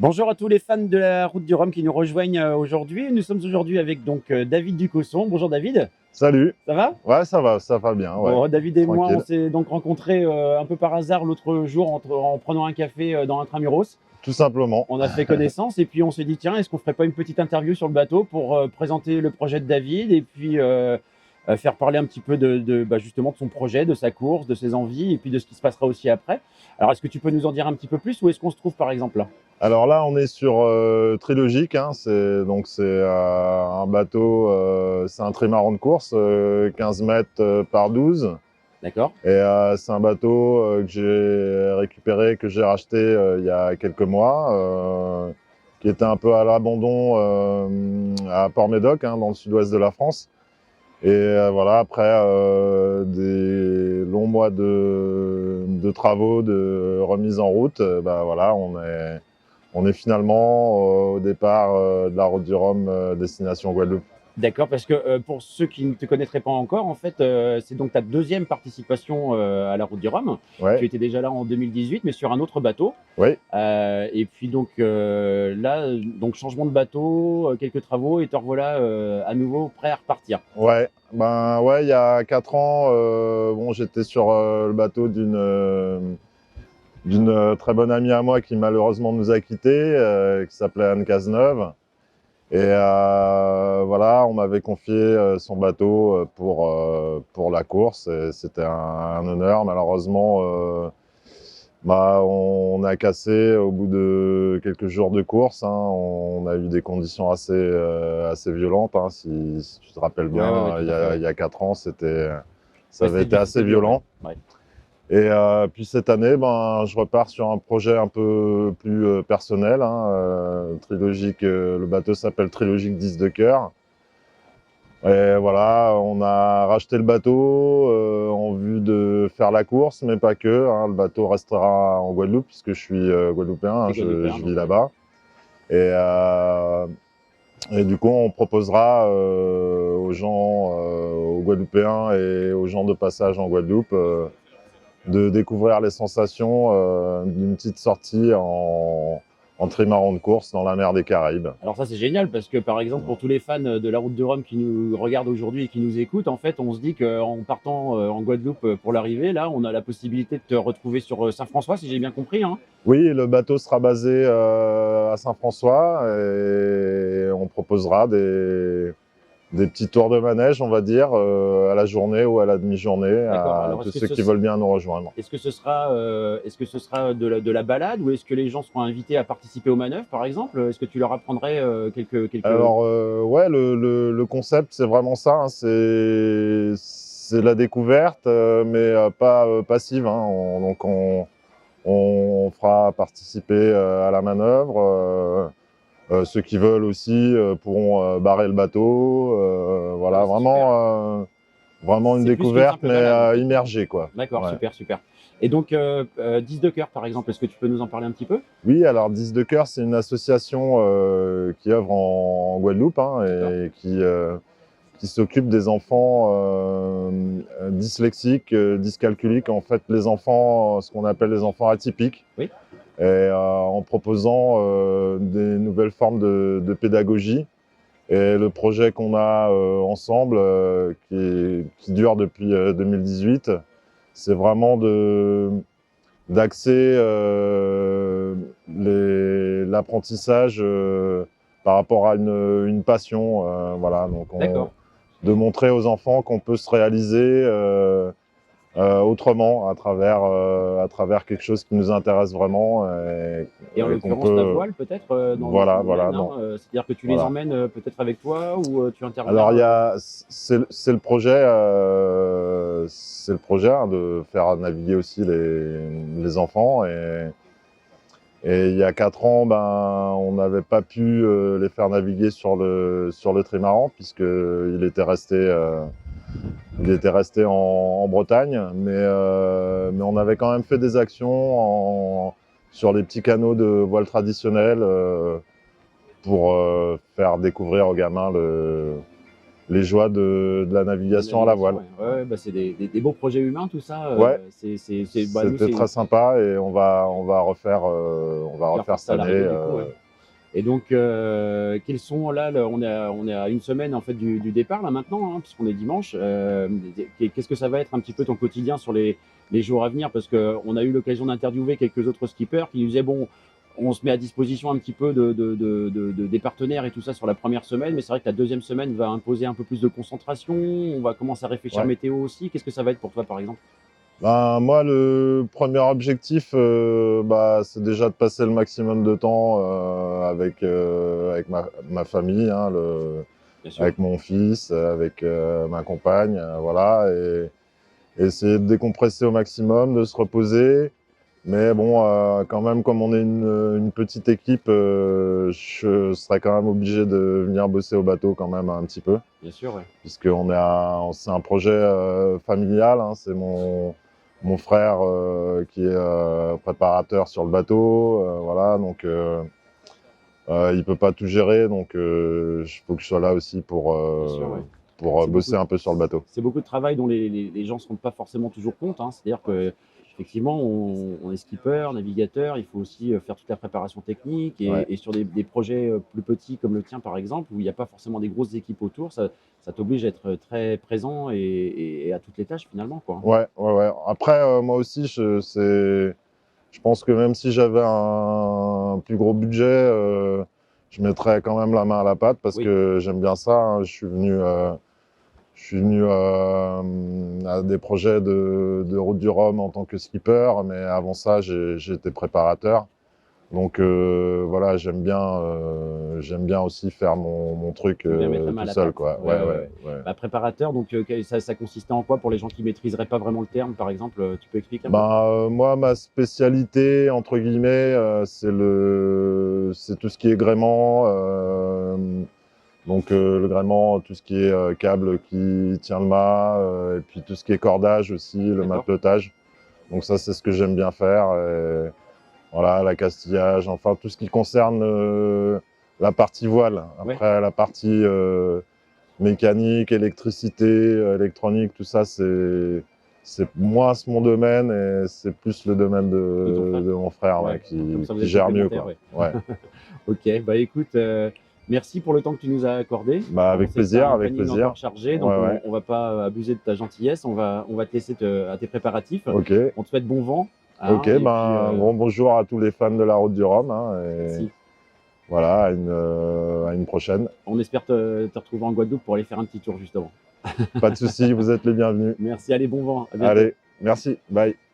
Bonjour à tous les fans de la Route du Rhum qui nous rejoignent aujourd'hui. Nous sommes aujourd'hui avec David Ducosson. Bonjour David, Salut. ça va? Ouais, ça va bien, ouais. Bon, David et moi, on Tranquille. s'est donc rencontrés un peu par hasard l'autre jour en prenant un café dans Intramuros. Tout simplement. On a fait connaissance et puis on s'est dit tiens, est-ce qu'on ferait pas une petite interview sur le bateau pour présenter le projet de David et puis faire parler un petit peu justement de son projet, de sa course, de ses envies et puis de ce qui se passera aussi après. Alors est-ce que tu peux nous en dire un petit peu plus? Où est-ce qu'on se trouve par exemple là? Alors là, on est sur Trilogique, hein. C'est un bateau, c'est un trimaran de course, 15 mètres par 12. D'accord. Et c'est un bateau que j'ai récupéré, que j'ai racheté il y a quelques mois, qui était un peu à l'abandon à Port-Médoc, hein, dans le sud-ouest de la France. Et voilà, après des longs mois de travaux, de remise en route, bah voilà, on est finalement au départ de la Route du Rhum, destination Guadeloupe. D'accord, parce que pour ceux qui ne te connaîtraient pas encore, en fait, c'est donc ta deuxième participation à la Route du Rhum. Tu Ouais, étais déjà là en 2018, mais sur un autre bateau. oui, Et puis donc là, donc changement de bateau, quelques travaux, et te revoilà à nouveau prêt à repartir. ouais. Ben ouais, il y a 4 ans, bon, j'étais sur le bateau d'une très bonne amie à moi qui malheureusement nous a quittés, qui s'appelait Anne Cazeneuve. Et voilà, on m'avait confié son bateau pour la course. C'était un honneur. Malheureusement, bah, on a cassé au bout de quelques jours de course, hein. On a eu des conditions assez violentes, hein. Si tu te rappelles Ouais, ouais, ouais, bien, tout à fait, ouais. il y a 4 ans, ça Ouais, avait été assez c'était dur, ouais. violent. Ouais. Et puis cette année, ben, je repars sur un projet un peu plus personnel, hein, Trilogique, le bateau s'appelle Trilogique 10 de cœur. Et voilà, on a racheté le bateau en vue de faire la course, mais pas que, hein. Le bateau restera en Guadeloupe puisque je suis guadeloupéen, hein, T'es guadeloupéen, je vis donc ouais. là-bas. Et du coup, on proposera aux gens, aux Guadeloupéens et aux gens de passage en Guadeloupe, de découvrir les sensations d'une petite sortie en trimaran de course dans la mer des Caraïbes. Alors ça c'est génial parce que par exemple pour tous les fans de la Route du Rhum qui nous regardent aujourd'hui et qui nous écoutent, en fait on se dit qu'en partant en Guadeloupe pour l'arrivée, là on a la possibilité de te retrouver sur Saint-François si j'ai bien compris, hein. Oui, le bateau sera basé à Saint-François et on proposera des petits tours de manège, on va dire, à la journée ou à la demi-journée D'accord. à Alors tous ceux qui veulent bien nous rejoindre. est-ce que ce sera de la balade ou est-ce que les gens seront invités à participer aux manœuvres par exemple? Est-ce que tu leur apprendrais quelques... Alors, ouais, le concept, c'est vraiment ça, hein. C'est de la découverte, mais pas passive, hein. On fera participer à la manœuvre. Ceux qui veulent aussi pourront barrer le bateau. Ah bah Voilà, c'est super. vraiment une C'est plus qu'une découverte, simple mais balade en fait. immergée, quoi. D'accord, Ouais. super, super. Et donc 10 de cœur par exemple, est-ce que tu peux nous en parler un petit peu? Oui, alors 10 de cœur, c'est une association qui œuvre en Guadeloupe, hein, D'accord. et qui s'occupe des enfants dyslexiques, dyscalculiques, en fait, les enfants, ce qu'on appelle les enfants atypiques. Oui. Et en proposant des nouvelles formes de pédagogie. Et le projet qu'on a ensemble, qui dure depuis 2018, c'est vraiment d'axer l'apprentissage par rapport à une passion. Voilà, donc D'accord. de montrer aux enfants qu'on peut se réaliser autrement à travers quelque chose qui nous intéresse vraiment Et en et qu'on l'occurrence la peut. voile peut-être dans ton Voilà, domaine, voilà, hein, bon, c'est-à-dire que tu les voilà. emmènes peut-être avec toi ou tu Alors, interviens il y a, c'est le projet, hein, de faire naviguer aussi les enfants. Et il y a 4 ans, ben, on n'avait pas pu les faire naviguer sur le trimaran, il était resté en Bretagne. Mais on avait quand même fait des actions sur les petits canaux de voile traditionnels pour faire découvrir aux gamins les joies de la navigation à la voile. Ouais, bah, c'est des beaux projets humains, tout ça. Ouais, Bah, nous, c'était très sympa et on va refaire faire ça à cette année. l'arrivée, du coup, ouais. Et donc, quels sont là, on est à une semaine en fait du départ là maintenant, hein, puisqu'on est dimanche. Qu'est-ce que ça va être un petit peu ton quotidien sur les jours à venir? Parce qu'on a eu l'occasion d'interviewer quelques autres skippers qui nous disaient bon, on se met à disposition un petit peu des partenaires et tout ça sur la première semaine, mais c'est vrai que la deuxième semaine va imposer un peu plus de concentration. On va commencer à réfléchir Ouais. météo aussi. Qu'est-ce que ça va être pour toi, par exemple? Ben, moi, le premier objectif, bah, c'est déjà de passer le maximum de temps avec ma famille, hein, Bien sûr. avec mon fils, avec ma compagne, voilà, et essayer de décompresser au maximum, de se reposer. Mais bon, quand même, comme on est une petite équipe, je serais quand même obligé de venir bosser au bateau quand même un petit peu, Bien sûr, ouais. puisqu'on c'est un projet familial, hein, c'est mon frère qui est préparateur sur le bateau, voilà, donc il peut pas tout gérer, donc il faut que je sois là aussi Bien sûr, ouais. C'est beaucoup bosser un peu sur le bateau. C'est beaucoup de travail dont les gens ne se rendent pas forcément toujours compte, hein. C'est-à-dire qu'effectivement, on est skipper, navigateur, il faut aussi faire toute la préparation technique Ouais, et sur des projets plus petits comme le tien, par exemple, où il n'y a pas forcément des grosses équipes autour, ça t'oblige à être très présent et à toutes les tâches finalement, quoi. ouais. Après, moi aussi, je pense que même si j'avais un plus gros budget, je mettrais quand même la main à la pâte parce Oui, que j'aime bien ça, hein. Je suis venu à des projets de Route du Rhum en tant que skipper, mais avant ça, j'ai été préparateur. Donc voilà, j'aime bien aussi faire mon truc tu bien mettre la main à tout la seul, pâte. quoi. Ouais, ouais, ouais. Bah, préparateur, donc ça consistait en quoi pour les gens qui maîtriseraient pas vraiment le terme, par exemple, tu peux expliquer un peu? Ben, moi, ma spécialité, entre guillemets, c'est tout ce qui est gréement. Donc, le gréement, tout ce qui est câble qui tient le mât, et puis tout ce qui est cordage aussi, le D'accord. matelotage. Donc ça, c'est ce que j'aime bien faire. Et voilà, l'accastillage, enfin tout ce qui concerne la partie voile. Ouais. Après, la partie mécanique, électricité, électronique, tout ça, c'est moins mon domaine et c'est plus le domaine De ton frère? de mon frère, ouais, Ouais. Comme ça, vous qui êtes gère mieux, complémentaires, quoi. ouais. Ouais. Ok, bah écoute, merci pour le temps que tu nous as accordé. Bah, On avec sait que tu as plaisir, un avec planning plaisir. encore chargé, donc Ouais, ouais. on va pas abuser de ta gentillesse. On va te laisser à tes préparatifs. Ok. On te souhaite bon vent, hein, Ok, et ben, puis un grand bonjour à tous les fans de la Route du Rhum, hein, et merci. voilà, à une prochaine. On espère te retrouver en Guadeloupe pour aller faire un petit tour justement. Pas de souci, vous êtes les bienvenus. Merci, allez, bon vent, à bientôt. Allez, merci, bye.